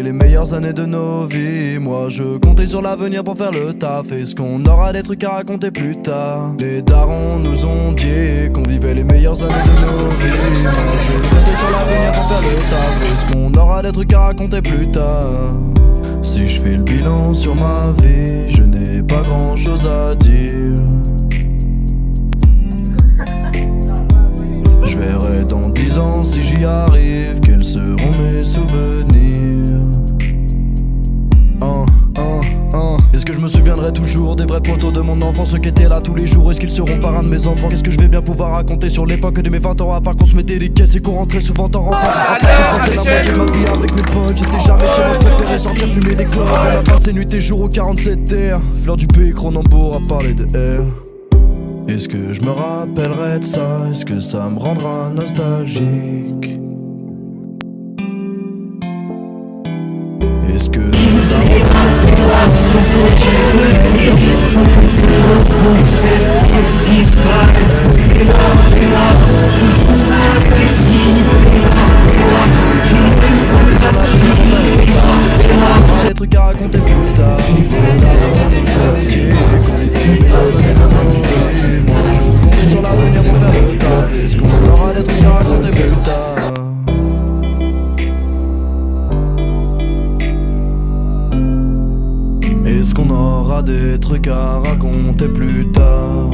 Les meilleures années de nos vies. Moi je comptais sur l'avenir pour faire le taf. Est-ce qu'on aura des trucs à raconter plus tard? Les darons nous ont dit qu'on vivait les meilleures années de nos vies. Moi je comptais sur l'avenir pour faire le taf. Est-ce qu'on aura des trucs à raconter plus tard? Si je fais le bilan sur ma vie, je n'ai pas grand chose à dire. Je verrai dans 10 ans si j'y arrive, quels seront mes souvenirs. Est-ce que je me souviendrai toujours des vrais potos de mon enfance, ceux qui étaient là tous les jours? Est-ce qu'ils seront parrains de mes enfants? Qu'est-ce que je vais bien pouvoir raconter sur l'époque de mes 20 ans, à part qu'on se mettait des caisses et qu'on rentrait souvent en rencontre? Je passais la moitié de ma vie avec mes potes, j'étais jamais chez moi, je préférais sortir fumer des clopes. On a passé nuit et jour au 47 terres, fleur du pays, Cronenbourg à parler de R. Est-ce que je me rappellerai de ça? Est-ce que ça me rendra nostalgique? Est-ce que des trucs à raconter plus tard? Sur l'avenir pour faire le taf. Est-ce qu'on aura des trucs à raconter plus tard? Est-ce qu'on aura des trucs à raconter plus tard?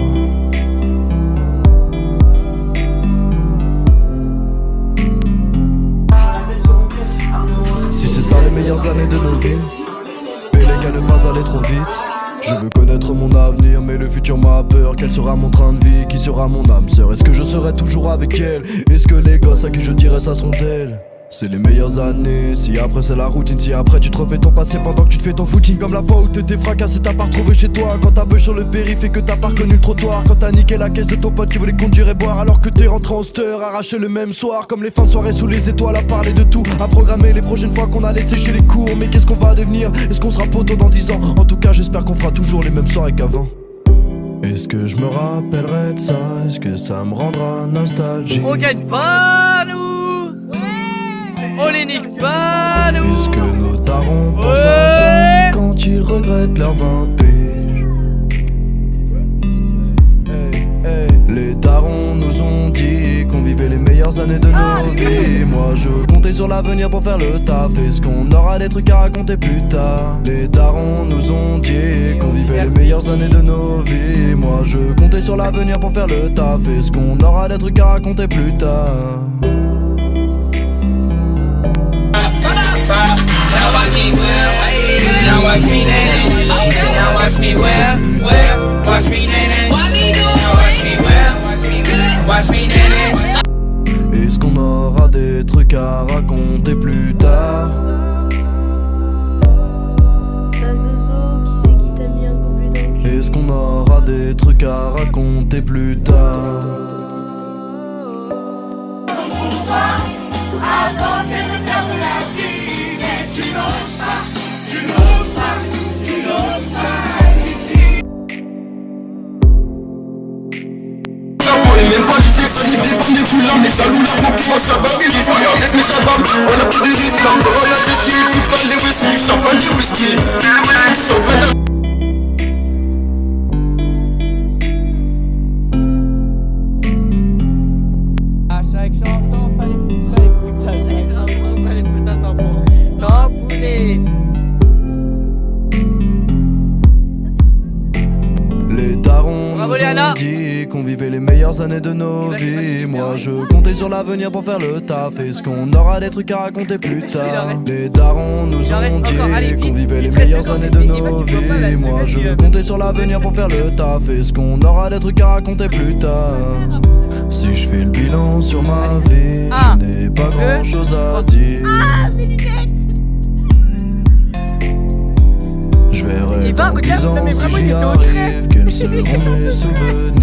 Si c'est ça les meilleures années de nos vies, mais les gars ne pas aller trop vite. Je veux connaître mon avenir, mais le futur m'a peur. Quel sera mon train de vie? Qui sera mon âme sœur? Est-ce que je serai toujours avec elle? Est-ce que les gosses à qui je dirai ça seront elles? C'est les meilleures années, si après c'est la routine. Si après tu te refais ton passé pendant que tu te fais ton footing. Comme la fois où t'étais fracassé, t'as pas retrouvé chez toi. Quand t'as beuh sur le périph' et que t'as pas reconnu le trottoir. Quand t'as niqué la caisse de ton pote qui voulait conduire et boire, alors que t'es rentré en steur, arraché le même soir. Comme les fins de soirée sous les étoiles, à parler de tout, à programmer les prochaines fois qu'on allait sécher les cours. Mais qu'est-ce qu'on va devenir? Est-ce qu'on sera poteau dans 10 ans? En tout cas j'espère qu'on fera toujours les mêmes soirées qu'avant. Est-ce que je me rappellerai de ça? Est-ce que ça me rendra nostalgique? On gagne pas nous, on les nique pas nous. Est-ce que nos darons pensent à ça quand ils regrettent leur 20 piges? Les darons nous ont dit qu'on vivait les meilleures années de nos vies. Moi je comptais sur l'avenir pour faire le taf. Est-ce qu'on aura des trucs à raconter plus tard? Les darons nous ont dit qu'on vivait les meilleures années de nos vies. Moi je comptais sur l'avenir pour faire le taf. Est-ce qu'on aura des trucs à raconter plus tard? Now watch me well, now watch me nanny, now watch me well, watch me nanny, now watch me well, watch me nanny. Est-ce qu'on aura des trucs à raconter plus tard? La Zozo, qui c'est qui t'a mis un gobelet dans le cul? Est-ce qu'on aura des trucs à raconter plus tard? Avant que le temps de la vie, mais tu n'oses pas, tu n'oses pas, tu n'oses pas. Même pas du sexe, ni des bandes de couleurs, mais ça loue la pompe, moi ça va, mais j'ai soigné avec mes chavales. On a pris des risques, on a testé, tout pas les whisky, champagne et whisky. Chaque chanson, fallait foutre, chaque chanson, fallait foutre un tampon. Tamponné. Les darons Bravo, nous Léana. ont dit qu'on vivait les meilleures années de nos vies. Moi je comptais sur l'avenir pour faire le taf. Est-ce qu'on aura des trucs à raconter plus tard? Les darons nous ont dit qu'on vivait les meilleures années de nos vies. Moi je comptais sur l'avenir pour faire le taf. Est-ce qu'on aura des trucs à raconter plus tard? Si je fais le bilan sur ma vie, je n'ai pas grand chose à dire. Je verrai dans 10 ans si j'y arrive, quels seront mes souvenirs.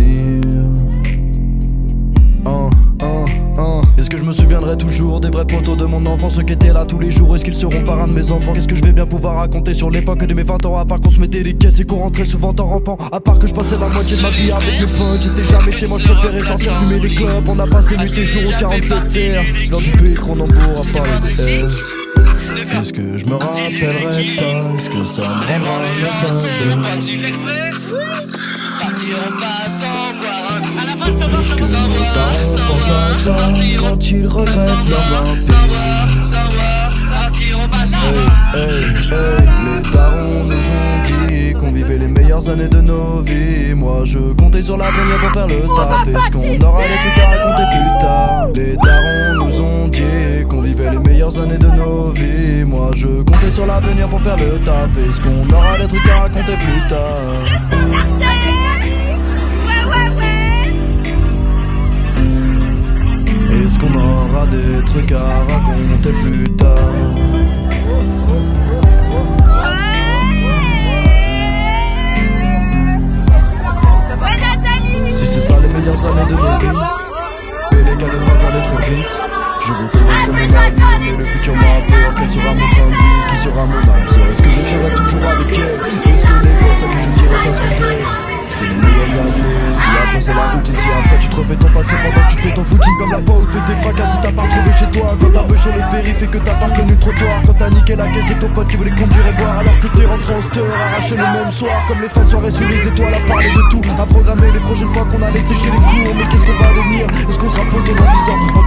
rappellerai toujours des vrais potos de mon enfance, ceux qui étaient là tous les jours. Est-ce qu'ils seront parrains de mes enfants? Qu'est-ce que je vais bien pouvoir raconter sur l'époque de mes 20 ans? À part qu'on se mettait les caisses et qu'on rentrait souvent en rampant. À part que je passais la moitié de ma vie avec mes potes. J'étais jamais chez moi, je préférais sortir fumer des clopes. On a passé nuit et jour au 47 terres. L'heure du pays Cronenbourg à parler de elle. Est-ce que je me rappellerai de ça? Est-ce que ça me rendra nostalgique? Est-ce que mes parents pensent à ça quand ils regrettent leurs impayés? Les darons nous ont dit qu'on vivait les meilleures années de nos vies. Moi je comptais sur l'avenir pour faire le taf. Est-ce qu'on aura des trucs à raconter plus tard? Les darons nous ont dit qu'on vivait les meilleures années de nos vies. Moi je comptais sur l'avenir pour faire le taf. Est-ce qu'on aura des trucs à raconter plus tard? Est-ce qu'on aura des trucs à raconter plus tard? Si c'est ça les meilleures années de nos vies, mais les gars ne pas aller trop vite. Je veux connaître mon avenir, mais le futur m'a peur. Quel sera mon train de vie, qui sera mon âme sœur? Est-ce que je serai toujours avec elle? Est-ce que les gosses à qui je dirai ça se comptait? C'est les meilleures années, si après c'est la routine. Si après tu te refais ton passé pendant que tu te fais ton footing. Comme la fois où t'étais fracas si t'as pas retrouvé chez toi. Quand t'as beuh sur le périph' et que t'as pas reconnu le trottoir. Quand t'as niqué la caisse de ton pote qui voulait conduire et boire, alors que t'es rentré en steur, arraché le même soir. Comme les fins de soirée sous les étoiles, à parler de tout, à programmer les prochaines fois qu'on allait sécher les cours. Mais qu'est-ce qu'on va devenir? Est-ce qu'on sera poteau dans 10 ans?